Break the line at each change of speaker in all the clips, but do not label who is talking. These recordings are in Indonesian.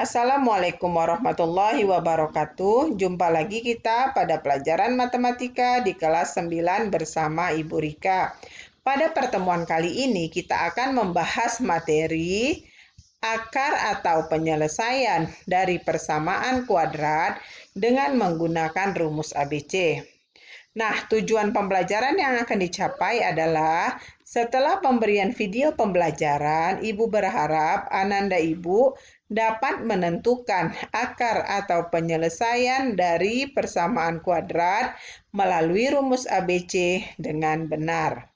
Assalamualaikum warahmatullahi wabarakatuh. Jumpa lagi kita pada pelajaran matematika di kelas 9 bersama Ibu Rika. Pada pertemuan kali ini kita akan membahas materi akar atau penyelesaian dari persamaan kuadrat dengan menggunakan rumus ABC. Nah, tujuan pembelajaran yang akan dicapai adalah setelah pemberian video pembelajaran, Ibu berharap Ananda Ibu dapat menentukan akar atau penyelesaian dari persamaan kuadrat melalui rumus ABC dengan benar.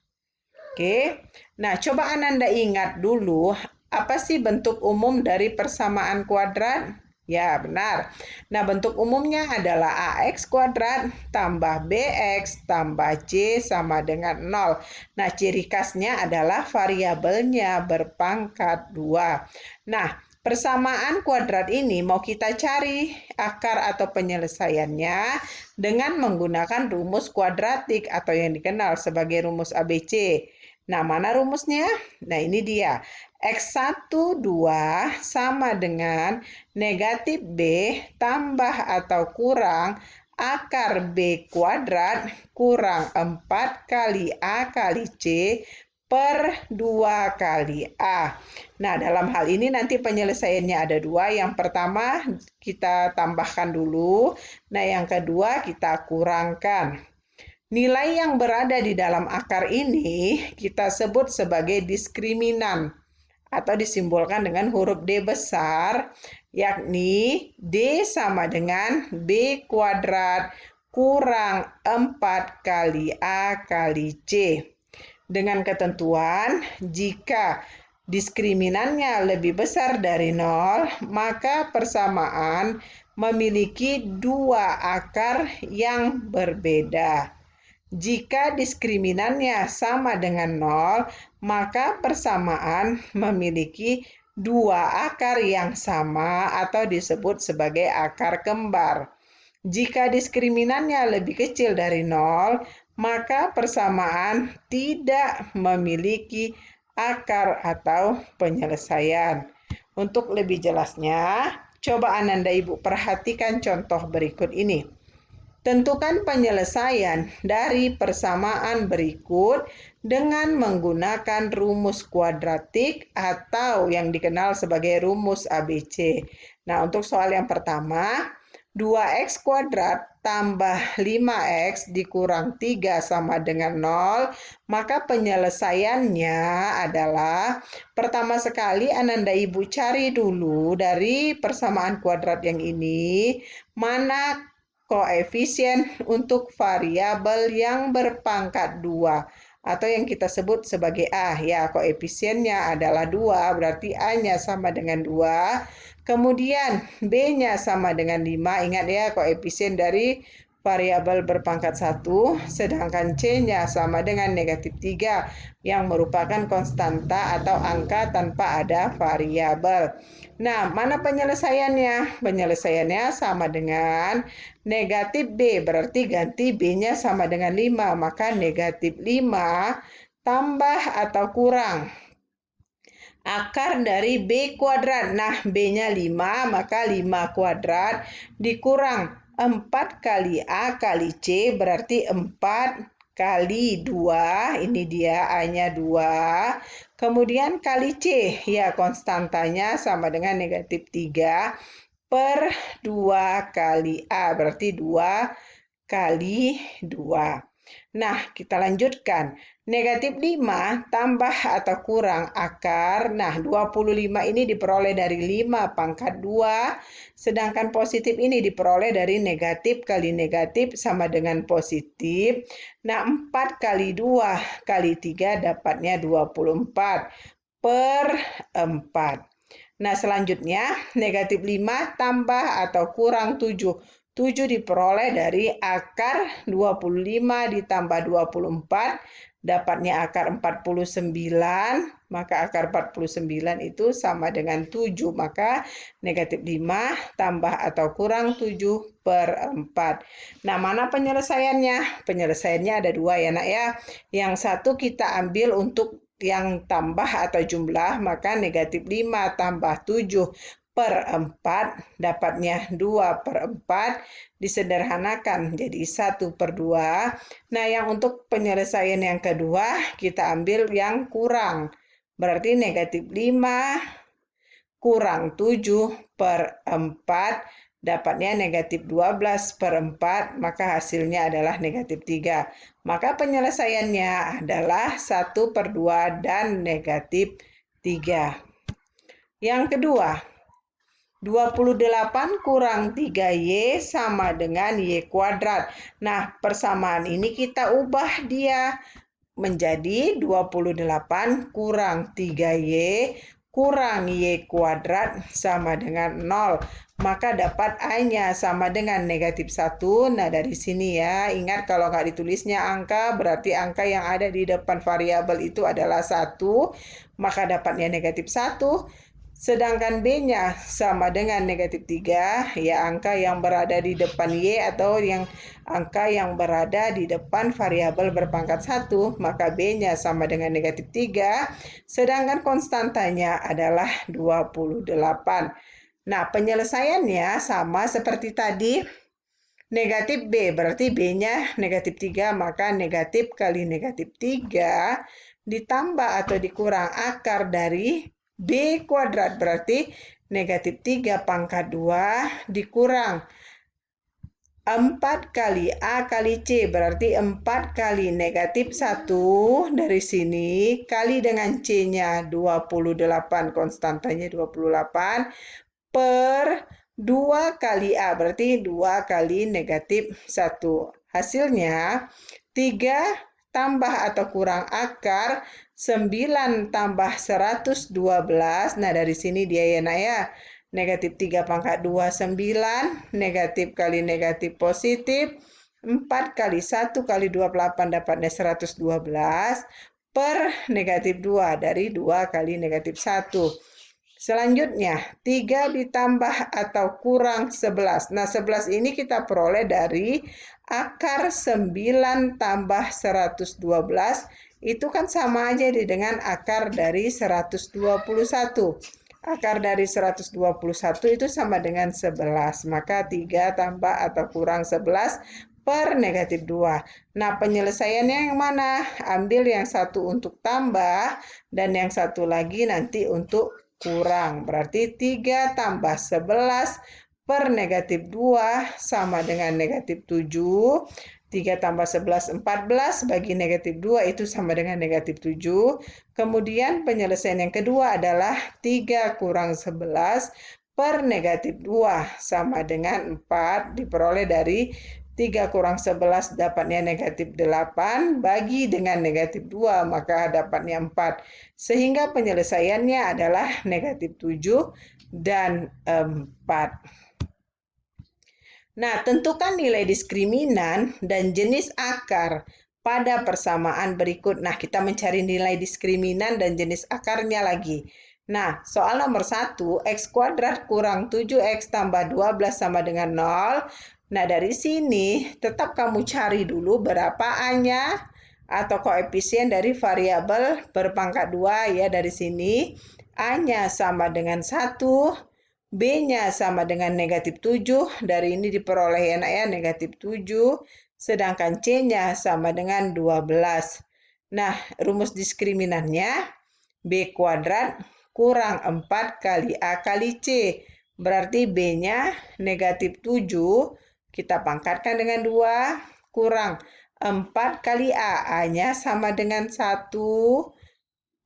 Oke, nah coba Ananda ingat dulu, apa sih bentuk umum dari persamaan kuadrat? Ya, benar. Nah, bentuk umumnya adalah AX kuadrat tambah BX tambah C sama dengan 0. Nah, ciri khasnya adalah variabelnya berpangkat 2. Nah, persamaan kuadrat ini mau kita cari akar atau penyelesaiannya dengan menggunakan rumus kuadratik atau yang dikenal sebagai rumus ABC. Nah, mana rumusnya? Nah, ini dia. X1, 2 sama dengan negatif B tambah atau kurang akar B kuadrat kurang 4 kali A kali C per 2 kali A. Nah, dalam hal ini nanti penyelesaiannya ada dua. Yang pertama kita tambahkan dulu. Nah, yang kedua kita kurangkan. Nilai yang berada di dalam akar ini kita sebut sebagai diskriminan atau disimbolkan dengan huruf D besar, yakni D sama dengan B kuadrat kurang 4 kali A kali C. Dengan ketentuan, jika diskriminannya lebih besar dari 0, maka persamaan memiliki dua akar yang berbeda. Jika diskriminannya sama dengan 0, maka persamaan memiliki dua akar yang sama atau disebut sebagai akar kembar. Jika diskriminannya lebih kecil dari 0, maka persamaan tidak memiliki akar atau penyelesaian. Untuk lebih jelasnya, coba Ananda Ibu perhatikan contoh berikut ini. Tentukan penyelesaian dari persamaan berikut dengan menggunakan rumus kuadratik atau yang dikenal sebagai rumus ABC. Nah, untuk soal yang pertama, 2x kuadrat tambah 5x dikurang 3 sama dengan 0, maka penyelesaiannya adalah pertama sekali Ananda Ibu cari dulu dari persamaan kuadrat yang ini, mana koefisien untuk variabel yang berpangkat 2 atau yang kita sebut sebagai A. Ya, koefisiennya adalah 2, berarti A-nya sama dengan 2. Kemudian B-nya sama dengan 5. Ingat ya, koefisien dari variabel berpangkat 1, sedangkan C-nya sama dengan negatif 3 yang merupakan konstanta atau angka tanpa ada variabel. Nah, mana penyelesaiannya? Penyelesaiannya sama dengan negatif B, berarti ganti B-nya sama dengan 5, maka negatif 5 tambah atau kurang akar dari B kuadrat. Nah, B-nya 5, maka 5 kuadrat dikurang 4 kali A kali C, berarti 4 kali 2, ini dia A-nya 2. Kemudian kali C, ya konstantanya sama dengan negatif 3 per 2 kali A, berarti 2 kali 2. Nah, kita lanjutkan. Negatif 5 tambah atau kurang akar. Nah, 25 ini diperoleh dari 5 pangkat 2. Sedangkan positif ini diperoleh dari negatif kali negatif sama dengan positif. Nah, 4 kali 2 kali 3 dapatnya 24 per 4. Nah, selanjutnya negatif 5 tambah atau kurang 7. 7 diperoleh dari akar 25 ditambah 24, dapatnya akar 49, maka akar 49 itu sama dengan 7, maka negatif 5 tambah atau kurang 7 per 4. Nah, mana penyelesaiannya? Penyelesaiannya ada dua ya nak ya. Yang satu kita ambil untuk yang tambah atau jumlah, maka negatif 5 tambah 7 per 4, dapatnya 2 per 4, disederhanakan jadi 1 per 2. Nah, yang untuk penyelesaian yang kedua, kita ambil yang kurang. Berarti negatif 5 kurang 7 per 4, dapatnya negatif 12 per 4, maka hasilnya adalah negatif 3. Maka penyelesaiannya adalah 1 per 2 dan negatif 3. Yang kedua, 28 kurang 3Y sama dengan Y kuadrat. Nah, persamaan ini kita ubah dia menjadi 28 kurang 3Y kurang Y kuadrat sama dengan 0. Maka dapat A-nya sama dengan negatif 1. Nah, dari sini ya, ingat kalau nggak ditulisnya angka, berarti angka yang ada di depan variabel itu adalah 1. Maka dapatnya negatif 1. Sedangkan B-nya sama dengan negatif 3, ya angka yang berada di depan Y atau angka yang berada di depan variabel berpangkat 1, maka B-nya sama dengan negatif 3, sedangkan konstantanya adalah 28. Nah, penyelesaiannya sama seperti tadi, negatif B, berarti B-nya negatif 3, maka negatif kali negatif 3 ditambah atau dikurang akar dari B kuadrat, berarti negatif 3 pangkat 2 dikurang 4 kali A kali C, berarti 4 kali negatif 1 dari sini, kali dengan C-nya 28, konstantanya 28, per 2 kali A, berarti 2 kali negatif 1. Hasilnya 3 tambah atau kurang akar 9 tambah 112. Nah, dari sini dia ya nak ya. Negatif 3 pangkat 2, 9. Negatif kali negatif positif. 4 kali 1 kali 28 dapatnya 112. Per negatif 2 dari 2 kali negatif 1. Selanjutnya, 3 ditambah atau kurang 11. Nah, 11 ini kita peroleh dari akar 9 tambah 112. Itu kan sama aja dengan akar dari 121. Akar dari 121 itu sama dengan 11. Maka 3 tambah atau kurang 11 per negatif 2. Nah, penyelesaiannya yang mana? Ambil yang satu untuk tambah dan yang satu lagi nanti untuk kurang. Berarti 3 tambah 11 per negatif 2 sama dengan negatif 7. 3 tambah 11, 14, bagi negatif 2 itu sama dengan negatif 7. Kemudian penyelesaian yang kedua adalah 3 kurang 11 per negatif 2 sama dengan 4, diperoleh dari 3 kurang 11 dapatnya negatif 8, bagi dengan negatif 2 maka dapatnya 4. Sehingga penyelesaiannya adalah negatif 7 dan 4. Nah, tentukan nilai diskriminan dan jenis akar pada persamaan berikut. Nah, kita mencari nilai diskriminan dan jenis akarnya lagi. Nah, soal nomor 1, X kuadrat kurang 7X tambah 12 sama dengan 0. Nah, dari sini tetap kamu cari dulu berapa A-nya atau koefisien dari variabel berpangkat 2 ya dari sini. A-nya sama dengan 1. B-nya sama dengan negatif 7, dari ini diperoleh ya negatif 7, sedangkan C-nya sama dengan 12. Nah, rumus diskriminannya B kuadrat kurang 4 kali A kali C, berarti B-nya negatif 7, kita pangkatkan dengan 2, kurang 4 kali A, A-nya sama dengan 1,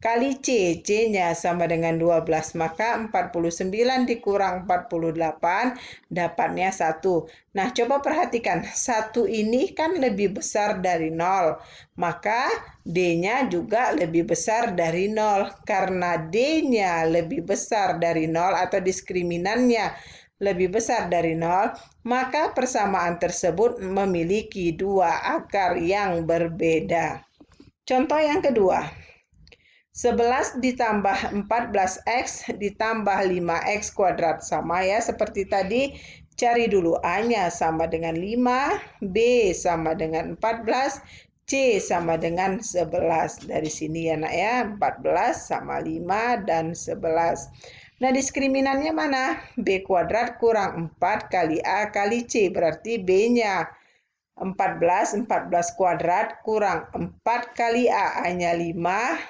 kali C, C-nya sama dengan 12, maka 49 dikurang 48, dapatnya 1. Nah, coba perhatikan, 1 ini kan lebih besar dari 0, maka D-nya juga lebih besar dari 0. Karena D-nya lebih besar dari 0 atau diskriminannya lebih besar dari 0, maka persamaan tersebut memiliki dua akar yang berbeda. Contoh yang kedua. 11 ditambah 14X ditambah 5X kuadrat. Sama ya seperti tadi. Cari dulu A-nya sama dengan 5, B sama dengan 14, C sama dengan 11. Dari sini ya nak ya, 14 sama 5 dan 11. Nah, diskriminannya mana? B kuadrat kurang 4 kali A kali C. Berarti B-nya 14 kuadrat kurang 4 kali A. A-nya 5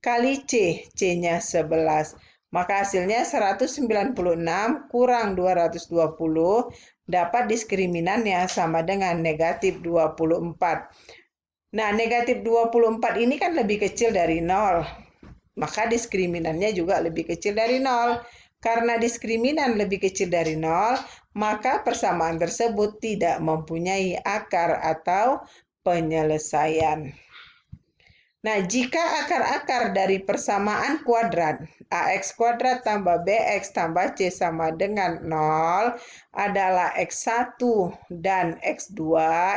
kali C. C-nya 11. Maka hasilnya 196 kurang 220 dapat diskriminannya sama dengan negatif 24. Nah, negatif 24 ini kan lebih kecil dari 0. Maka diskriminannya juga lebih kecil dari 0. Karena diskriminan lebih kecil dari 0, maka persamaan tersebut tidak mempunyai akar atau penyelesaian. Nah, jika akar-akar dari persamaan kuadrat AX kuadrat tambah BX tambah C sama dengan 0 adalah X1 dan X2,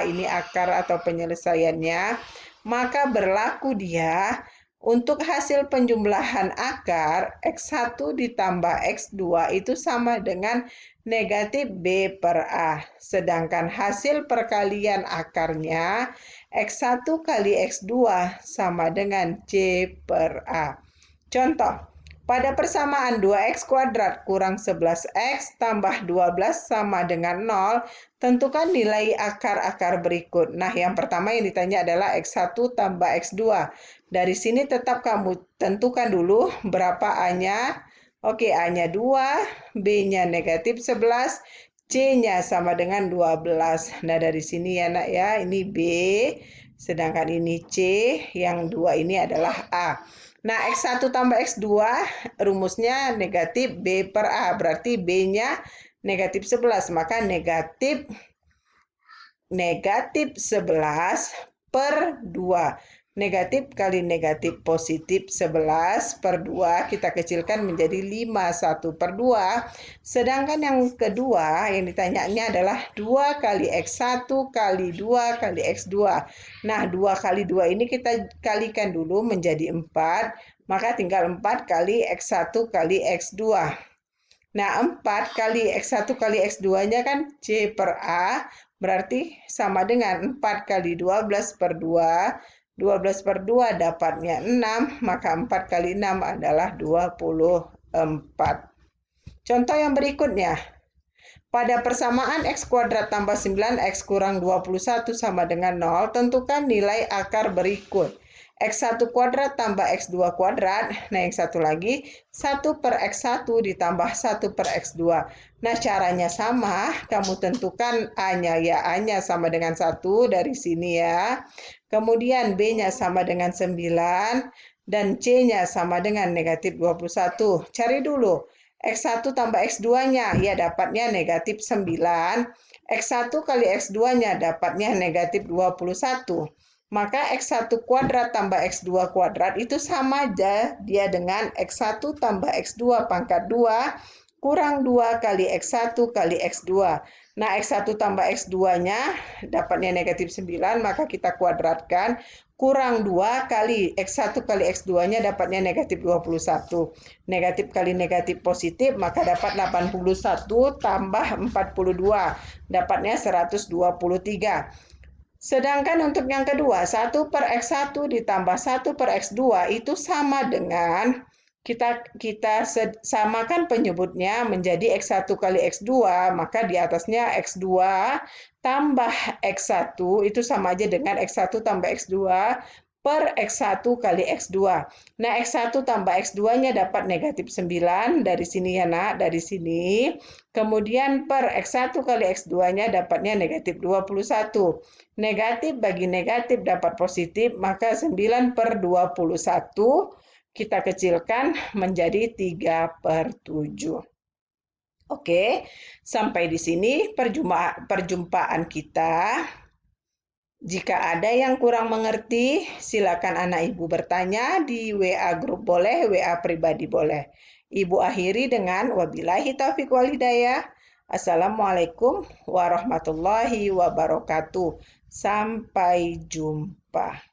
ini akar atau penyelesaiannya, maka berlaku dia untuk hasil penjumlahan akar, X1 ditambah X2 itu sama dengan negatif B per A. Sedangkan hasil perkalian akarnya, X1 kali X2 sama dengan C per A. Contoh, pada persamaan 2X kuadrat kurang 11X tambah 12 sama dengan 0, tentukan nilai akar-akar berikut. Nah, yang pertama yang ditanya adalah X1 tambah X2. Dari sini tetap kamu tentukan dulu berapa A-nya. Oke, A-nya 2, B-nya negatif 11, C-nya sama dengan 12. Nah, dari sini ya nak ya, ini B, sedangkan ini C, yang 2 ini adalah A. Nah, X1 tambah X2, rumusnya negatif B per A, berarti B-nya negatif 11, maka negatif 11 per 2. Negatif kali negatif positif 11 per 2 kita kecilkan menjadi 5, 1 per 2. Sedangkan yang kedua yang ditanyanya adalah 2 kali X1 kali 2 kali X2. Nah, 2 kali 2 ini kita kalikan dulu menjadi 4. Maka tinggal 4 kali X1 kali X2. Nah, 4 kali X1 kali X2-nya kan C per A, berarti sama dengan 4 kali 12 per 2. 12 per 2 dapatnya 6, maka 4 kali 6 adalah 24. Contoh yang berikutnya. Pada persamaan X kuadrat tambah 9X kurang 21 sama dengan 0, tentukan nilai akar berikut. X1 kuadrat tambah X2 kuadrat. Nah, yang satu lagi, 1 per X1 ditambah 1 per X2. Nah, caranya sama. Kamu tentukan A-nya, ya A-nya sama dengan 1 dari sini ya. Kemudian B-nya sama dengan 9. Dan C-nya sama dengan negatif 21. Cari dulu. X1 tambah X2-nya, ya dapatnya negatif 9. X1 kali X2-nya dapatnya negatif 21. Maka X1 kuadrat tambah X2 kuadrat itu sama aja dia dengan X1 tambah X2 pangkat 2 kurang 2 kali X1 kali X2. Nah, X1 tambah X2-nya dapatnya negatif 9, maka kita kuadratkan. Kurang 2 kali X1 kali X2-nya dapatnya negatif 21. Negatif kali negatif positif, maka dapat 81 tambah 42. Dapatnya 123. Sedangkan untuk yang kedua, 1 per X1 ditambah 1 per X2 itu sama dengan kita samakan penyebutnya menjadi X1 kali X2, maka di atasnya X2 tambah X1 itu sama aja dengan X1 tambah X2 per X1 kali X2. Nah, X1 tambah X2-nya dapat negatif 9 dari sini ya nak, dari sini. Kemudian per X1 kali X2-nya dapatnya negatif 21. Negatif bagi negatif dapat positif, maka 9 per 21 kita kecilkan menjadi 3 per 7. Oke, sampai di sini perjumpaan kita. Jika ada yang kurang mengerti, silakan anak ibu bertanya di WA grup boleh, WA pribadi boleh. Ibu akhiri dengan wabillahi taufiq wal hidayah. Assalamualaikum warahmatullahi wabarakatuh. Sampai jumpa.